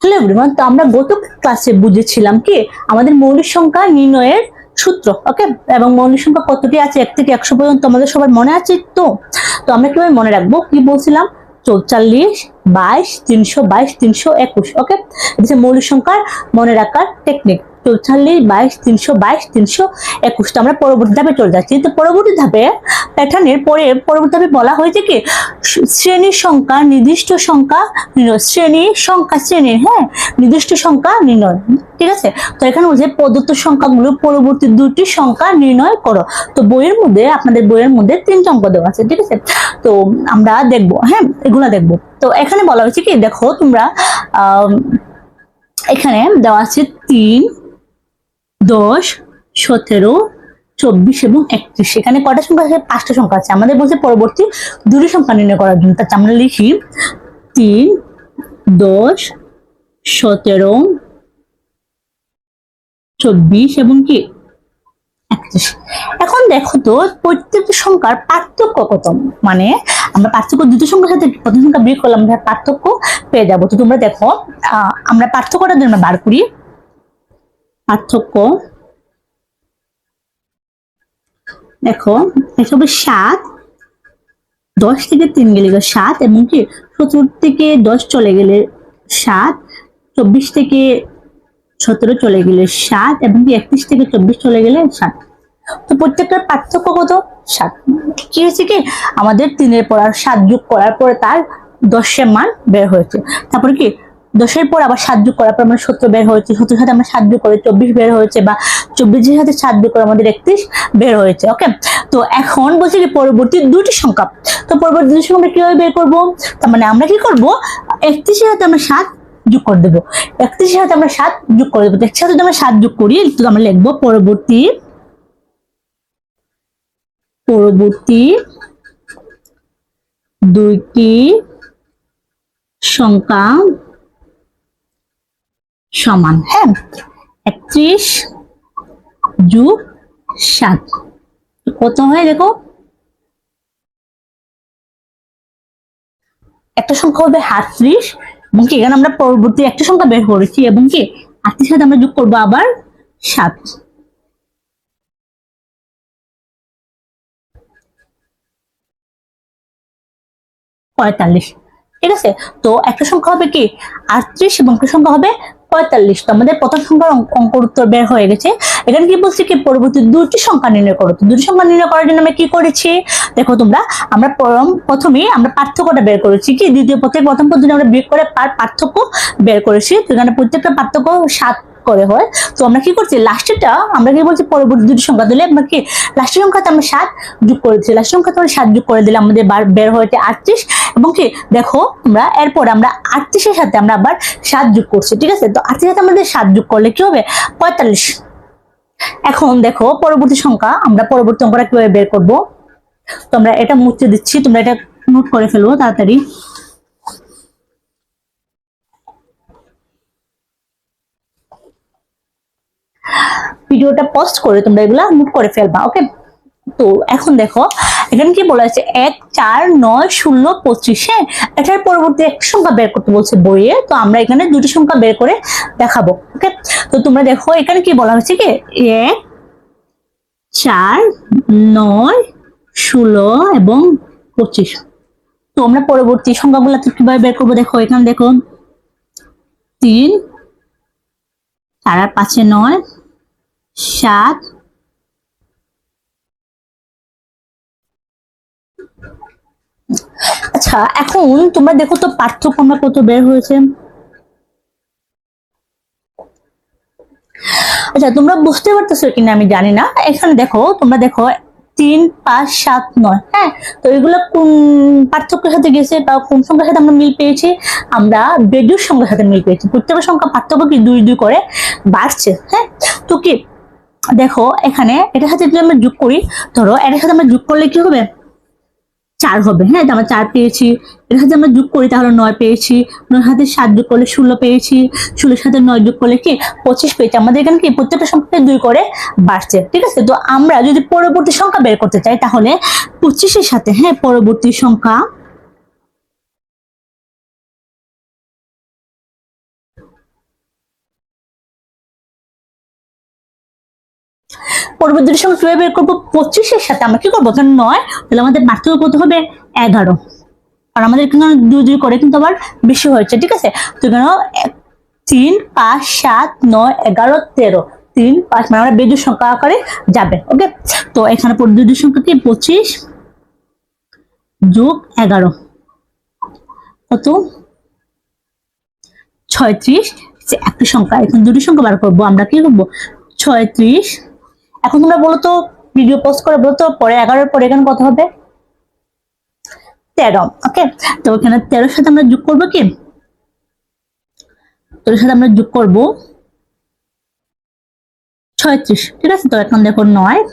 Hello everyone, তো আমরা গত ক্লাসে বুঝেছিলাম কি আমাদের মৌলিক সংখ্যা নির্ণয়ের সূত্র। ওকে, এবং মৌলিক সংখ্যা কতটি আছে 1 থেকে 100 পর্যন্ত আমাদের সবার মনে আছে। তো তো আমরা কিভাবে মনে রাখবো কি বলছিলাম, 44, 22, 322, 321। ওকে, এটা মৌলিক সংখ্যার মনে রাখার টেকনিক। 44, 22, 322, 321। তো আমরা পরবর্তী ধাপে চলে যাচ্ছি। তো পরবর্তী ধাপে প্যাটার্নের পরবর্তী ধাপে বলা হয়েছে কি শ্রেণীর সংখ্যা, নির্দিষ্ট সংখ্যা নির্ণয়, শ্রেণীর হ্যাঁ নির্দিষ্ট সংখ্যা নির্ণয়। ঠিক আছে, তো এখানে বলছে প্রদত্ত সংখ্যাগুলো পরবর্তী দুটি সংখ্যা নির্ণয় করো। তো আপনাদের বইয়ের মধ্যে 3টা অঙ্ক দেওয়া আছে। ঠিক আছে, তো আমরা দেখবো, হ্যাঁ এগুলা দেখবো। তো এখানে বলা হয়েছে কি দেখো তোমরা এখানে দেওয়া আছে 3, 10, 17, 24 এবং 31। এখানে কয়টা সংখ্যা আছে? 5টা সংখ্যা আছে। আমাদের বলছে পরবর্তী দুটি সংখ্যা নির্ণয় করার জন্য। তাহলে আমরা লিখি 3, 10, 17, 24 এবং কি 31। এখন দেখো তো প্রত্যেকটি সংখ্যার পার্থক্য কত। মানে আমরা পার্থক্য দুটো সংখ্যার সাথে প্রথম সংখ্যা বিয়োগ করলাম, আমরা পার্থক্য পেয়ে যাবো। তো তোমরা দেখো আমরা পার্থক্যটা জন্য বার করি। পার্থক্য দেখো এসব 7, 10 থেকে 3 গেলে 7 এবং কি 17 থেকে 10 চলে গেলে 7, 24 থেকে 17 চলে গেলে 7 এবং কি 31 থেকে 24 চলে গেলে 7। তো প্রত্যেকটার পার্থক্য কত? 7। কি হয়েছে কি আমাদের 3-এর পর 7 যোগ করার পরে তার 10-এর মান বের হয়েছে। তারপরে কি 10-এর পর আবার 7 যোগ করার পর আমরা 17 বের হয়েছে, 17-এর সাথে আমরা 7 যোগ করে 24 বের হয়েছে, বা 24-এর সাথে 7 যোগ করে আমাদের 31 বের হয়েছে। ওকে, তো এখন বলছি কি পরবর্তী দুটি সংখ্যা। তো পরবর্তী দুটি সংখ্যা কিভাবে বের করবো? তার মানে আমরা কি করব, 31-এর সাথে আমরা 7 যোগ করে দেবো, 31-এর সাথে আমরা 7 যোগ করে দেবো। একসাথে যদি আমরা 7 যোগ করি তো আমরা লিখবো পরবর্তী দুইটি সংখ্যা সমান। হ্যাঁ, 31 যোগ 7 কত হয় দেখো, একটা সংখ্যা হবে 38 এবং কি এখানে আমরা পরবর্তী একটা সংখ্যা বের করেছি এবং কি 38 সাথে আমরা যোগ করবো আবার 7, 45। ঠিক আছে, তো একটা সংখ্যা হবে কি 38 এবং একটা সংখ্যা হবে 45। তো আমাদের প্রথম সংখ্যার অঙ্কের উত্তর বের হয়ে গেছে। এখানে কি বলছি কি পরবর্তী দুটি সংখ্যা নির্ণয় করো। তো দুটি সংখ্যা নির্ণয় করার জন্য আমরা কি করেছি দেখো তোমরা, আমরা প্রথমেই আমরা পার্থক্যটা বের করেছি কি প্রথম পদ্ধতি আমরা বিয়োগ করে পার্থক্য বের করেছি। তো এখানে প্রত্যেকটা পার্থক্য 7 করে হয়। তো আমরা কি করছি লাস্টেরটা আমরা কি বলছি পরবর্তী দুটি সংখ্যা দিলে আমরা কি লাস্টের সংখ্যাতে আমরা 7 যোগ করেছি, লাস্টের সংখ্যাতে আমরা 7 যোগ করে দিলে আমাদের বের হয়েছে 38 এবং কি দেখো আমরা এরপর আমরা 38-এর সাথে আমরা আবার 7 যোগ করছি। ঠিক আছে, তো 38-এর সাথে আমাদের 7 যোগ করলে কি হবে 45। এখন দেখো পরবর্তী সংখ্যা, আমরা পরবর্তী অঙ্কটা কিভাবে বের করব। তো আমরা এটা মুছে দিচ্ছি, তোমরা এটা নোট করে ফেলবো তাড়াতাড়ি। ভিডিওটা পজ করে তোমরা এগুলা নোট করে ফেলবা। ওকে, তো এখন দেখো এখানে কি বলা আছে 1, 4, 9, 16, 25। হ্যাঁ, এটার পরবর্তী একটা সংখ্যা বের করতে বলছে বইয়ে। তো আমরা এখানে দুটি সংখ্যা বের করে দেখাবো। ওকে, তো তোমরা দেখো এখানে কি বলা হচ্ছে কি 1, 4, 9, 16 এবং 25। তো আমরা পরবর্তী সংখ্যাগুলো কিভাবে বের করবো দেখো, এখানে দেখো 3, 4 আর 5 9, 7। আচ্ছা এখন তোমরা দেখো তো পার্থক্য আমরা কত বের হয়েছে। আচ্ছা তোমরা বুঝতে পারতেছো কিনা আমি জানি না। এখানে দেখো তোমরা দেখো 3, 5, 7, 9। হ্যাঁ, তো এগুলো কোন পার্থক্যের সাথে গেছে বা কোন সংখ্যার সাথে আমরা মিল পেয়েছি? আমরা বেজোড় সংখ্যার সাথে মিল পেয়েছি। প্রত্যেকটা সংখ্যা পার্থক্য কি 2 2 করে বাড়ছে। হ্যাঁ, তো কি দেখো এখানে এটার সাথে যদি আমরা যোগ করি, ধরো এটার সাথে আমরা যোগ করলে কি হবে 4 হবে। হ্যাঁ, আমরা 4 পেয়েছি। এর সাথে আমরা যোগ করি তাহলে 9 পেয়েছি, 9 সাথে 7 যোগ করলে 16 পেয়েছি, 16 সাথে 9 যোগ করলে কি 25 পেয়েছি। আমাদের এখানে কি প্রত্যেকটা সংখ্যা 2 করে বাড়ছে। ঠিক আছে, তো আমরা যদি পরবর্তী সংখ্যা বের করতে চাই তাহলে 25-এর সাথে হ্যাঁ পরবর্তী সংখ্যা পরবর্তী দুটি সংখ্যা কিভাবে বের করবো? 25-এর সাথে আমরা কি করবো? কারণ 9, তাহলে আমাদের পার্থক্য কত হবে? 11। আর আমাদের এখানে 2 করে কিন্তু আবার বেশি হয়েছে, ঠিক আছে? তো এখানে 3, 5, 7, 9, 11, 13, 3, 5 মানে আমরা বেজোড় সংখ্যা আকারে যাবে। ওকে, তো এখানে পরবর্তী সংখ্যা কি? 25 যোগ 11 কত? 36। একটা সংখ্যা, এখন দুটি সংখ্যা বার করবো। আমরা কি করবো? 36। এখন তোমরা বলো তো, ভিডিও পোস্ট করে বলো তো, পরে 11-এর পরে এখানে কত হবে? 13। ওকে, তো এখানে 13-এর সাথে আমরা যোগ করবো কি? 13-এর সাথে আমরা যোগ করবো 36, ঠিক আছে? তো এখন দেখো 9।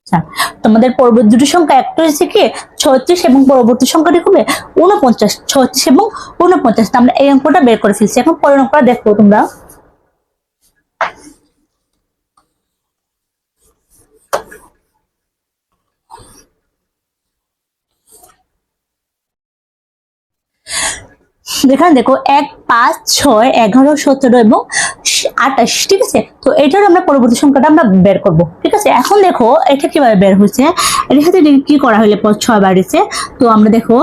আচ্ছা, তোমাদের পরবর্তী দুটি সংখ্যা একটা হচ্ছে কি 36 এবং পরবর্তী সংখ্যাটি হবে 49। 36 এবং 49, আমরা এই অঙ্কটা বের করে ফেলছি। এখন পরের অঙ্কটা দেখো তোমরা। এখানে দেখো 1, 5, 6, 11, 17 এবং 28, ঠিক আছে? তো এটার আমরা পরবর্তী সংখ্যাটা আমরা বের করব, ঠিক আছে? এখন দেখো এটা কিভাবে বের হয়েছে, এর সাথে কি করা হলে 6 বাড়িছে। তো আমরা দেখো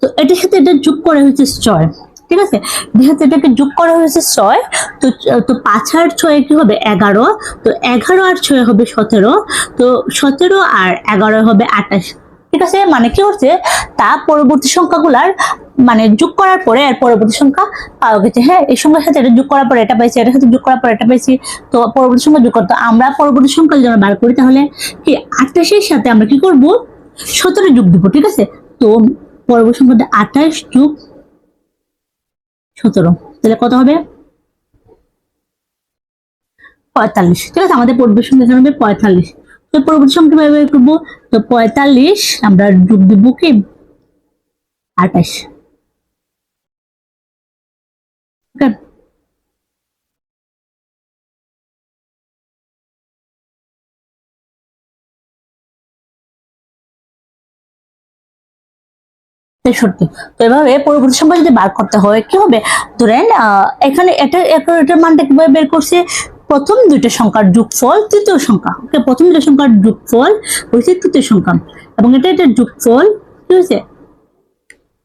তো এটার সাথে এটা যোগ করা হয়েছে 6, ঠিক আছে? যেহেতু এটাকে যোগ করা হয়েছে 6, তো 5 আর 6 কি হবে? 11। তো 11 আর 6 হবে 17। তো 17 আর 11 হবে 28, ঠিক আছে? মানে কি হচ্ছে, তা পরবর্তী সংখ্যাগুলার মানে যোগ করার পরে আর পরবর্তী সংখ্যা পাওয়া গেছে। হ্যাঁ, এই সংখ্যার সাথে এটা যোগ করার পরে এটা পাইছি, এটার সাথে যোগ করার পরে এটা পাইছি। তো পরবর্তী সংখ্যা যোগ করতে আমরা পরবর্তী সংখ্যা যদি বার করি, তাহলে কি 28-এর সাথে আমরা কি করব? 17 যোগ দিব, ঠিক আছে? তো পরবর্তী সংখ্যাটা 28 যোগ 17, তাহলে কত হবে? 45, ঠিক আছে? আমাদের পরবর্তী সংখ্যা হবে 45। তো পরবর্তী সংখ্যা বের করবো। তো 45 আমরা যোগ দিব কি 28। 63। তো এভাবে পরবর্তী সংখ্যা যদি বার করতে হয় কি হবে? ধরেন এখানে এটার মানটা কিভাবে বের করছে? প্রথম দুইটা সংখ্যার যোগফল তৃতীয় সংখ্যা। ওকে, প্রথম দুইটা সংখ্যার যোগফল হচ্ছে তৃতীয় সংখ্যা, এবং এটার যোগফল কি হয়েছে?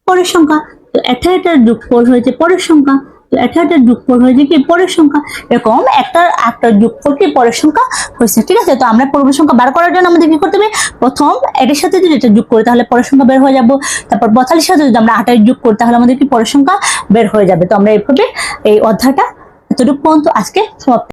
পরের সংখ্যা। তো এটার যোগফল হয়েছে পরের সংখ্যা। তো এটার যোগফল হয়েছে কি পরের সংখ্যা। এরকম একটা যোগফল কি পরের সংখ্যা হয়েছে, ঠিক আছে? তো আমরা পরবর্তী সংখ্যা বার করার জন্য আমাদের কি করতে হবে? প্রথম এটার সাথে যদি এটা যোগ করি, তাহলে পরের সংখ্যা বের হয়ে যাবো। তারপর 42 সাথে যদি আমরা 28 যোগ করি, তাহলে আমাদের কি পরের সংখ্যা বের হয়ে যাবে। তো আমরা এইভাবে এই অধ্যায়টা এতটুকু পর্যন্ত আজকে সমাপ্ত।